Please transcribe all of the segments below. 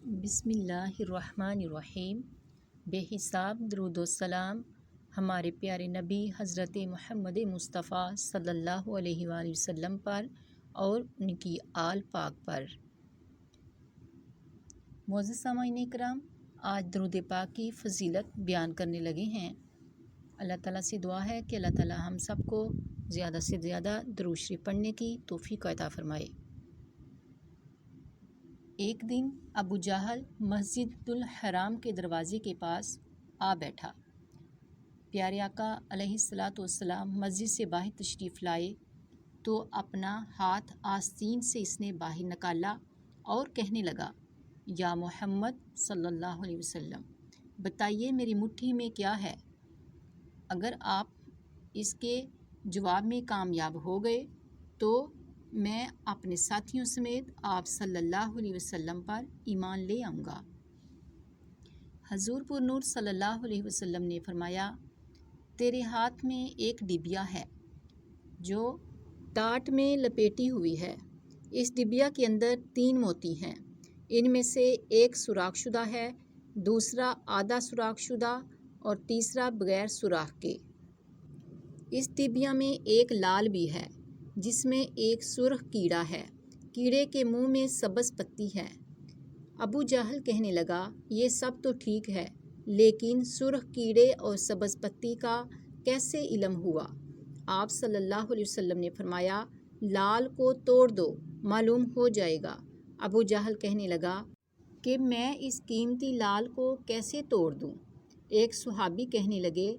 بسم اللہ الرحمن الرحیم۔ بے حساب درود و سلام ہمارے پیارے نبی حضرت محمد مصطفیٰ صلی اللہ علیہ وآلہ وسلم پر اور ان کی آل پاک پر۔ معزز سامعین کرام، آج درود پاک کی فضیلت بیان کرنے لگے ہیں۔ اللہ تعالیٰ سے دعا ہے کہ اللہ تعالیٰ ہم سب کو زیادہ سے زیادہ درود شریف پڑھنے کی توفیق عطا فرمائے۔ ایک دن ابو جہل مسجد الحرام کے دروازے کے پاس آ بیٹھا۔ پیارے آقا علیہ الصلاۃ والسلام مسجد سے باہر تشریف لائے تو اپنا ہاتھ آستین سے اس نے باہر نکالا اور کہنے لگا، یا محمد صلی اللہ علیہ وسلم، بتائیے میری مٹھی میں کیا ہے؟ اگر آپ اس کے جواب میں کامیاب ہو گئے تو میں اپنے ساتھیوں سمیت آپ صلی اللہ علیہ وسلم پر ایمان لے آؤں گا۔ حضور پر نور صلی اللہ علیہ وسلم نے فرمایا، تیرے ہاتھ میں ایک ڈبیا ہے جو ٹاٹ میں لپیٹی ہوئی ہے۔ اس ڈبیا کے اندر 3 موتی ہیں، ان میں سے ایک سوراخ شدہ ہے، دوسرا آدھا سوراخ شدہ اور تیسرا بغیر سوراخ کے۔ اس ڈبیا میں ایک لال بھی ہے جس میں ایک سرخ کیڑا ہے، کیڑے کے منہ میں سبز پتی ہے۔ ابو جہل کہنے لگا، یہ سب تو ٹھیک ہے، لیکن سرخ کیڑے اور سبز پتی کا کیسے علم ہوا؟ آپ صلی اللہ علیہ وسلم نے فرمایا، لال کو توڑ دو، معلوم ہو جائے گا۔ ابو جہل کہنے لگا کہ میں اس قیمتی لال کو کیسے توڑ دوں؟ ایک صحابی کہنے لگے،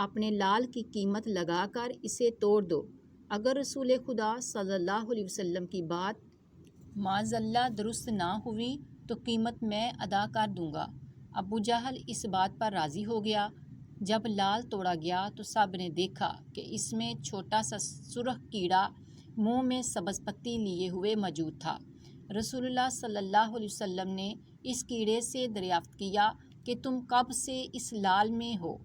اپنے لال کی قیمت لگا کر اسے توڑ دو، اگر رسول خدا صلی اللہ علیہ وسلم کی بات معاذ اللہ درست نہ ہوئی تو قیمت میں ادا کر دوں گا۔ ابو جہل اس بات پر راضی ہو گیا۔ جب لال توڑا گیا تو سب نے دیکھا کہ اس میں چھوٹا سا سرخ کیڑا منہ میں سبز پتی لیے ہوئے موجود تھا۔ رسول اللہ صلی اللہ علیہ وسلم نے اس کیڑے سے دریافت کیا کہ تم کب سے اس لال میں ہو؟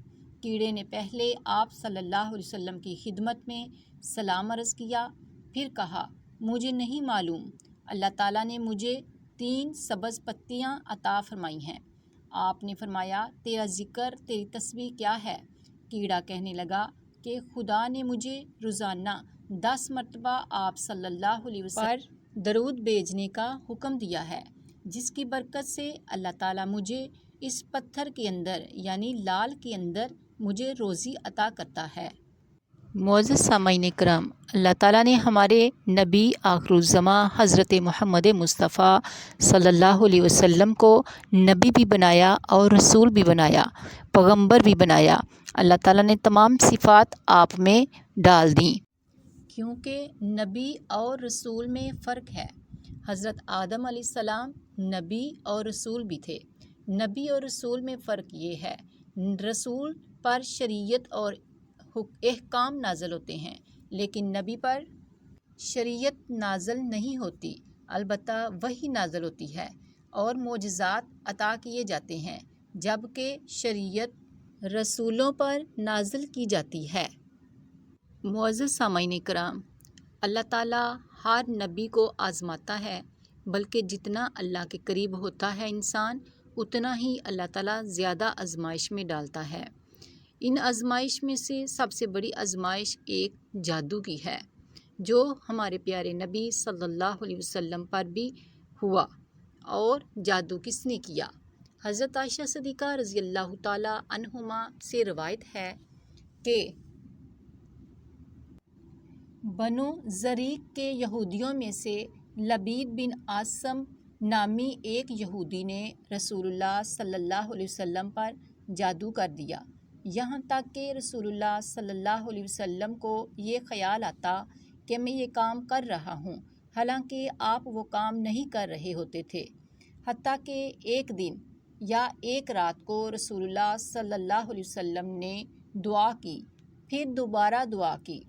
کیڑے نے پہلے آپ صلی اللہ علیہ وسلم کی خدمت میں سلام عرض کیا، پھر کہا، مجھے نہیں معلوم، اللہ تعالیٰ نے مجھے 3 سبز پتیاں عطا فرمائی ہیں۔ آپ نے فرمایا، تیرا ذکر، تیری تسبیح کیا ہے؟ کیڑا کہنے لگا کہ خدا نے مجھے روزانہ 10 مرتبہ آپ صلی اللہ علیہ وسلم پر درود بھیجنے کا حکم دیا ہے، جس کی برکت سے اللہ تعالیٰ مجھے اس پتھر کے اندر یعنی لال کے اندر مجھے روزی عطا کرتا ہے۔ معزز سامعین کرام، اللہ تعالیٰ نے ہمارے نبی آخر الزماں حضرت محمد مصطفیٰ صلی اللہ علیہ وسلم کو نبی بھی بنایا اور رسول بھی بنایا، پیغمبر بھی بنایا۔ اللہ تعالیٰ نے تمام صفات آپ میں ڈال دیں، کیونکہ نبی اور رسول میں فرق ہے۔ حضرت آدم علیہ السلام نبی اور رسول بھی تھے۔ نبی اور رسول میں فرق یہ ہے، رسول پر شریعت اور احکام نازل ہوتے ہیں، لیکن نبی پر شریعت نازل نہیں ہوتی، البتہ وحی نازل ہوتی ہے اور معجزات عطا کیے جاتے ہیں، جبکہ شریعت رسولوں پر نازل کی جاتی ہے۔ معزز سامعین کرام، اللہ تعالیٰ ہر نبی کو آزماتا ہے، بلکہ جتنا اللہ کے قریب ہوتا ہے انسان، اتنا ہی اللہ تعالیٰ زیادہ آزمائش میں ڈالتا ہے۔ ان آزمائش میں سے سب سے بڑی آزمائش ایک جادو کی ہے، جو ہمارے پیارے نبی صلی اللہ علیہ وسلم پر بھی ہوا۔ اور جادو کس نے کیا؟ حضرت عائشہ صدیقہ رضی اللہ تعالیٰ عنہما سے روایت ہے کہ بنو زریق کے یہودیوں میں سے لبید بن عاصم نامی ایک یہودی نے رسول اللہ صلی اللہ علیہ وسلم پر جادو کر دیا، یہاں تک کہ رسول اللہ صلی اللہ علیہ وسلم کو یہ خیال آتا کہ میں یہ کام کر رہا ہوں، حالانکہ آپ وہ کام نہیں کر رہے ہوتے تھے۔ حتیٰ کہ ایک دن یا ایک رات کو رسول اللہ صلی اللہ علیہ وسلم نے دعا کی، پھر دوبارہ دعا کی،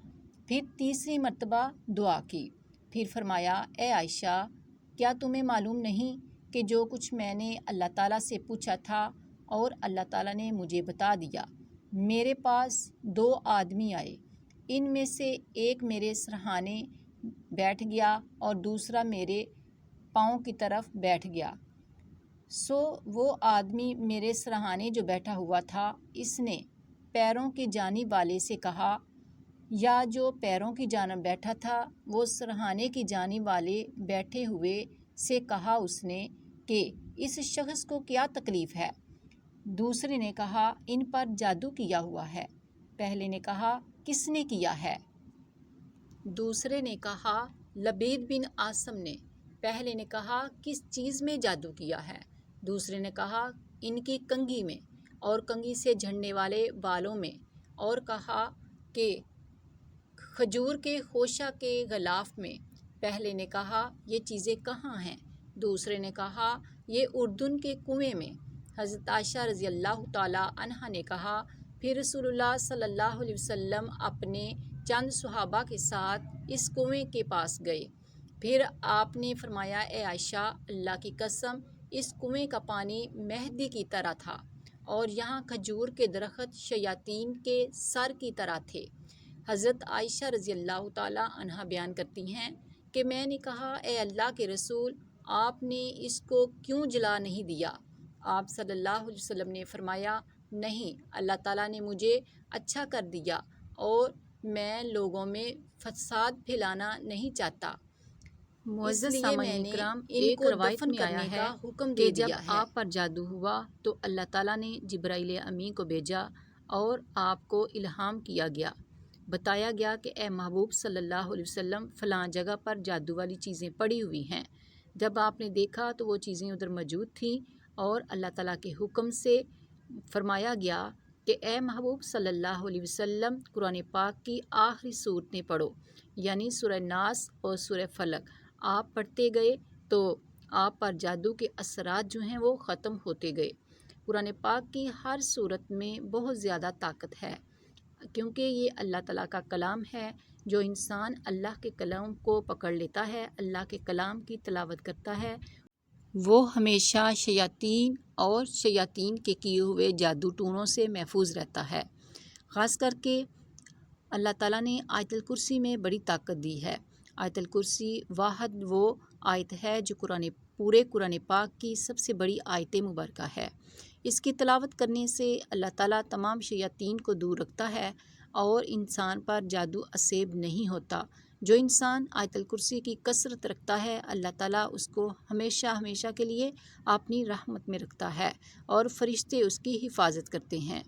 پھر تیسری مرتبہ دعا کی، پھر فرمایا، اے عائشہ، کیا تمہیں معلوم نہیں کہ جو کچھ میں نے اللہ تعالیٰ سے پوچھا تھا اور اللہ تعالیٰ نے مجھے بتا دیا؟ میرے پاس 2 آدمی آئے، ان میں سے ایک میرے سرہانے بیٹھ گیا اور دوسرا میرے پاؤں کی طرف بیٹھ گیا۔ سو وہ آدمی میرے سرہانے جو بیٹھا ہوا تھا، اس نے پیروں کی جانب والے سے کہا، یا جو پیروں کی جانب بیٹھا تھا وہ سرہانے کی جانب والے بیٹھے ہوئے سے کہا اس نے کہ اس شخص کو کیا تکلیف ہے؟ دوسرے نے کہا، ان پر جادو کیا ہوا ہے۔ پہلے نے کہا، کس نے کیا ہے؟ دوسرے نے کہا، لبید بن عاصم نے۔ پہلے نے کہا، کس چیز میں جادو کیا ہے؟ دوسرے نے کہا، ان کی کنگھی میں اور کنگھی سے جھڑنے والے بالوں میں، اور کہا کہ کھجور کے خوشہ کے غلاف میں۔ پہلے نے کہا، یہ چیزیں کہاں ہیں؟ دوسرے نے کہا، یہ اردن کے کنویں میں۔ حضرت عائشہ رضی اللہ تعالیٰ عنہا نے کہا، پھر رسول اللہ صلی اللہ علیہ وسلم اپنے چند صحابہ کے ساتھ اس کنویں کے پاس گئے۔ پھر آپ نے فرمایا، اے عائشہ، اللہ کی قسم، اس کنویں کا پانی مہدی کی طرح تھا، اور یہاں کھجور کے درخت شیاطین کے سر کی طرح تھے۔ حضرت عائشہ رضی اللہ تعالیٰ عنہا بیان کرتی ہیں کہ میں نے کہا، اے اللہ کے رسول، آپ نے اس کو کیوں جلا نہیں دیا؟ آپ صلی اللہ علیہ وسلم نے فرمایا، نہیں، اللہ تعالیٰ نے مجھے اچھا کر دیا اور میں لوگوں میں فساد پھیلانا نہیں چاہتا، معزز سامعین کرام، ایک روایت میں آیا ہے کہ جب آپ پر جادو ہوا تو اللہ تعالیٰ نے جبرائیل امین کو بھیجا اور آپ کو الہام کیا گیا، بتایا گیا کہ اے محبوب صلی اللہ علیہ وسلم، فلاں جگہ پر جادو والی چیزیں پڑی ہوئی ہیں۔ جب آپ نے دیکھا تو وہ چیزیں ادھر موجود تھیں، اور اللہ تعالیٰ کے حکم سے فرمایا گیا کہ اے محبوب صلی اللہ علیہ وسلم، قرآن پاک کی آخری صورتیں پڑھو، یعنی سورہ ناس اور سورہ فلق۔ آپ پڑھتے گئے تو آپ پر جادو کے اثرات جو ہیں وہ ختم ہوتے گئے۔ قرآن پاک کی ہر صورت میں بہت زیادہ طاقت ہے، کیونکہ یہ اللہ تعالیٰ کا کلام ہے۔ جو انسان اللہ کے کلام کو پکڑ لیتا ہے، اللہ کے کلام کی تلاوت کرتا ہے، وہ ہمیشہ شیاطین اور شیاطین کے کیے ہوئے جادو ٹونوں سے محفوظ رہتا ہے۔ خاص کر کے اللہ تعالیٰ نے آیت الکرسی میں بڑی طاقت دی ہے۔ آیت الکرسی واحد وہ آیت ہے جو پورے قرآن پاک کی سب سے بڑی آیت مبارکہ ہے۔ اس کی تلاوت کرنے سے اللہ تعالیٰ تمام شیاطین کو دور رکھتا ہے اور انسان پر جادو اسیب نہیں ہوتا۔ جو انسان آیت الکرسی کی کثرت رکھتا ہے، اللہ تعالیٰ اس کو ہمیشہ ہمیشہ کے لیے اپنی رحمت میں رکھتا ہے، اور فرشتے اس کی حفاظت کرتے ہیں۔